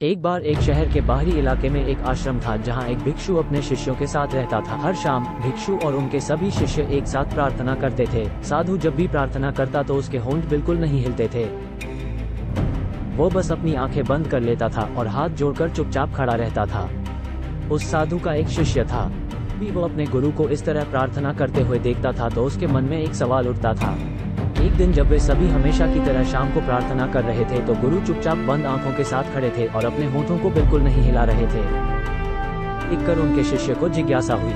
एक बार एक शहर के बाहरी इलाके में एक आश्रम था जहां एक भिक्षु अपने शिष्यों के साथ रहता था। हर शाम भिक्षु और उनके सभी शिष्य एक साथ प्रार्थना करते थे। साधु जब भी प्रार्थना करता तो उसके होंठ बिल्कुल नहीं हिलते थे। वो बस अपनी आंखें बंद कर लेता था और हाथ जोड़कर चुपचाप खड़ा रहता था। उस साधु का एक शिष्य था। भी वो अपने गुरु को इस तरह प्रार्थना करते हुए देखता था तो उसके मन में एक सवाल उठता था। एक दिन जब वे सभी हमेशा की तरह शाम को प्रार्थना कर रहे थे तो गुरु चुपचाप बंद आंखों के साथ खड़े थे और अपने होठों को बिल्कुल नहीं हिला रहे थे। देखकर उनके शिष्य को जिज्ञासा हुई।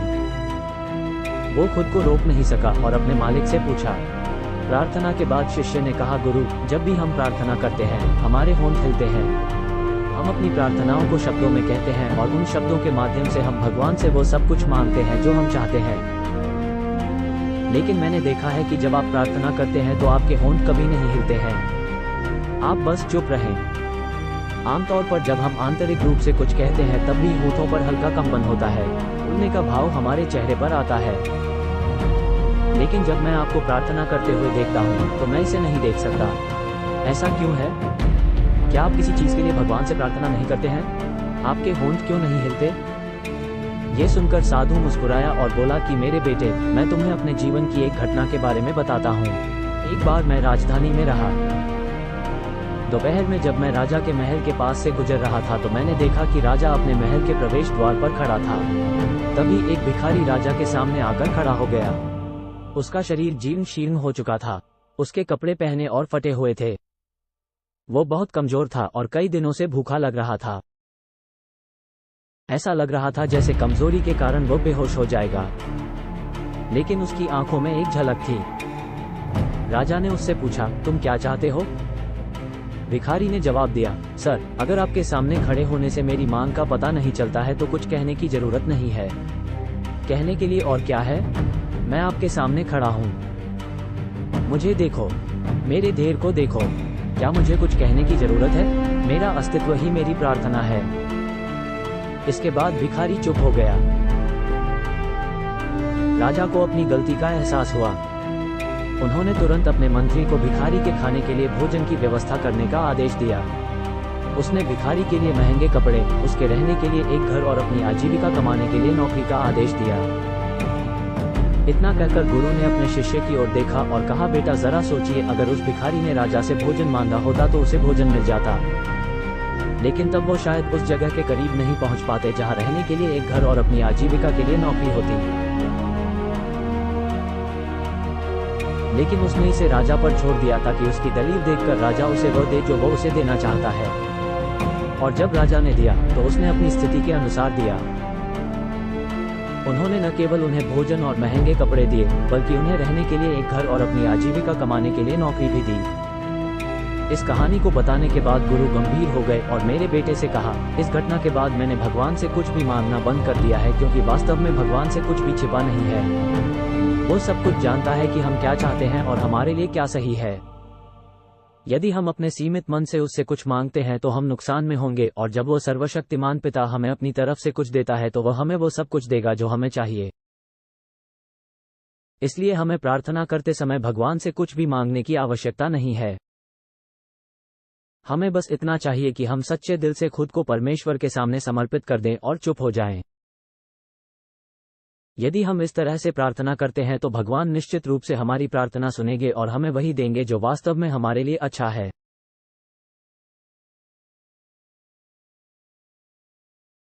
वो खुद को रोक नहीं सका और अपने मालिक से पूछा। प्रार्थना के बाद शिष्य ने कहा, गुरु, जब भी हम प्रार्थना करते हैं हमारे होंठ हिलते हैं। हम अपनी प्रार्थनाओं को शब्दों में कहते हैं और उन शब्दों के माध्यम से हम भगवान से वो सब कुछ मांगते हैं जो हम चाहते हैं। लेकिन मैंने देखा है कि जब आप प्रार्थना करते हैं तो आपके होंठ कभी नहीं हिलते हैं। आप बस चुप रहें। आमतौर पर जब हम आंतरिक रूप से कुछ कहते हैं तब भी होठों पर हल्का कंपन होता है, बोलने का भाव हमारे चेहरे पर आता है। लेकिन जब मैं आपको प्रार्थना करते हुए देखता हूँ तो मैं इसे नहीं देख सकता। ऐसा क्यों है? क्या आप किसी चीज के लिए भगवान से प्रार्थना नहीं करते हैं? आपके होंठ क्यों नहीं हिलते? ये सुनकर साधु मुस्कुराया और बोला कि मेरे बेटे, मैं तुम्हें अपने जीवन की एक घटना के बारे में बताता हूँ। एक बार मैं राजधानी में रहा। दोपहर में जब मैं राजा के महल के पास से गुजर रहा था तो मैंने देखा कि राजा अपने महल के प्रवेश द्वार पर खड़ा था। तभी एक भिखारी राजा के सामने आकर खड़ा हो गया। उसका शरीर जीर्ण शीर्ण हो चुका था। उसके कपड़े पहने और फटे हुए थे। वो बहुत कमजोर था और कई दिनों से भूखा लग रहा था। ऐसा लग रहा था जैसे कमजोरी के कारण वो बेहोश हो जाएगा। लेकिन उसकी आंखों में एक झलक थी। राजा ने उससे पूछा, तुम क्या चाहते हो? भिखारी ने जवाब दिया, सर, अगर आपके सामने खड़े होने से मेरी मांग का पता नहीं चलता है तो कुछ कहने की जरूरत नहीं है। कहने के लिए और क्या है? मैं आपके सामने खड़ा हूँ। मुझे देखो, मेरे देह को देखो। क्या मुझे कुछ कहने की जरूरत है? मेरा अस्तित्व ही मेरी प्रार्थना है। इसके बाद भिखारी चुप हो गया। राजा को अपनी गलती का एहसास हुआ। उन्होंने तुरंत अपने मंत्री को भिखारी के खाने के लिए भोजन की व्यवस्था करने का आदेश दिया। उसने भिखारी के लिए महंगे कपड़े, उसके रहने के लिए एक घर और अपनी आजीविका कमाने के लिए नौकरी का आदेश दिया। इतना कहकर गुरु ने अपने शिष्य की ओर देखा और कहा, बेटा, जरा सोचिए, अगर उस भिखारी ने राजा से भोजन मांगा होता तो उसे भोजन मिल जाता। लेकिन तब वो शायद उस जगह के करीब नहीं पहुंच पाते जहां रहने के लिए एक घर और अपनी आजीविका के लिए नौकरी होती। लेकिन उसने इसे राजा पर छोड़ दिया ताकि उसकी दलील देखकर राजा उसे वो दे जो वो उसे देना चाहता है। और जब राजा ने दिया तो उसने अपनी स्थिति के अनुसार दिया। उन्होंने न केवल उन्हें भोजन और महंगे कपड़े दिए बल्कि उन्हें रहने के लिए एक घर और अपनी आजीविका कमाने के लिए नौकरी भी दी। इस कहानी को बताने के बाद गुरु गंभीर हो गए और मेरे बेटे से कहा, इस घटना के बाद मैंने भगवान से कुछ भी मांगना बंद कर दिया है, क्योंकि वास्तव में भगवान से कुछ भी छिपा नहीं है। वो सब कुछ जानता है कि हम क्या चाहते हैं और हमारे लिए क्या सही है। यदि हम अपने सीमित मन से उससे कुछ मांगते हैं तो हम नुकसान में होंगे, और जब वो सर्वशक्तिमान पिता हमें अपनी तरफ से कुछ देता है तो वह हमें वो सब कुछ देगा जो हमें चाहिए। इसलिए हमें प्रार्थना करते समय भगवान से कुछ भी मांगने की आवश्यकता नहीं है। हमें बस इतना चाहिए कि हम सच्चे दिल से खुद को परमेश्वर के सामने समर्पित कर दें और चुप हो जाएं। यदि हम इस तरह से प्रार्थना करते हैं तो भगवान निश्चित रूप से हमारी प्रार्थना सुनेंगे और हमें वही देंगे जो वास्तव में हमारे लिए अच्छा है।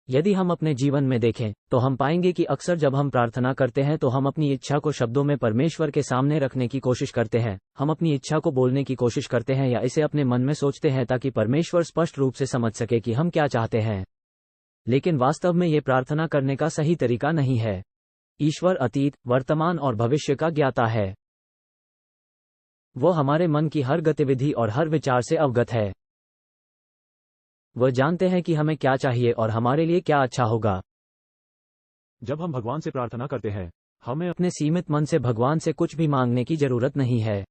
यदि हम अपने जीवन में देखें तो हम पाएंगे कि अक्सर जब हम प्रार्थना करते हैं तो हम अपनी इच्छा को शब्दों में परमेश्वर के सामने रखने की कोशिश करते हैं। हम अपनी इच्छा को बोलने की कोशिश करते हैं या इसे अपने मन में सोचते हैं ताकि परमेश्वर स्पष्ट रूप से समझ सके कि हम क्या चाहते हैं। लेकिन वास्तव में ये प्रार्थना करने का सही तरीका नहीं है। ईश्वर अतीत, वर्तमान और भविष्य का ज्ञाता है। वो हमारे मन की हर गतिविधि और हर विचार से अवगत है। वह जानते हैं कि हमें क्या चाहिए और हमारे लिए क्या अच्छा होगा। जब हम भगवान से प्रार्थना करते हैं, हमें अपने सीमित मन से भगवान से कुछ भी मांगने की जरूरत नहीं है।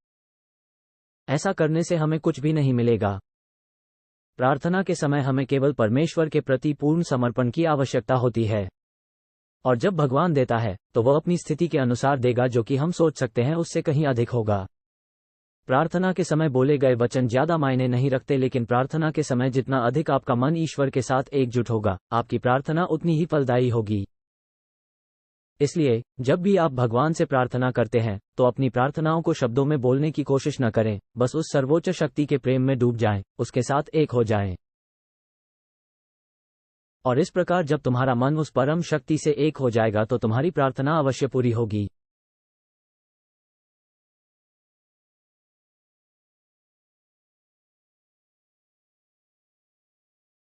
ऐसा करने से हमें कुछ भी नहीं मिलेगा। प्रार्थना के समय हमें केवल परमेश्वर के प्रति पूर्ण समर्पण की आवश्यकता होती है। और जब भगवान देता है तो वह अपनी स्थिति के अनुसार देगा, जो कि हम सोच सकते हैं उससे कहीं अधिक होगा। प्रार्थना के समय बोले गए वचन ज्यादा मायने नहीं रखते, लेकिन प्रार्थना के समय जितना अधिक आपका मन ईश्वर के साथ एकजुट होगा, आपकी प्रार्थना उतनी ही फलदायी होगी। इसलिए जब भी आप भगवान से प्रार्थना करते हैं तो अपनी प्रार्थनाओं को शब्दों में बोलने की कोशिश न करें, बस उस सर्वोच्च शक्ति के प्रेम में डूब जाएं, उसके साथ एक हो जाएं। और इस प्रकार जब तुम्हारा मन उस परम शक्ति से एक हो जाएगा तो तुम्हारी प्रार्थना अवश्य पूरी होगी।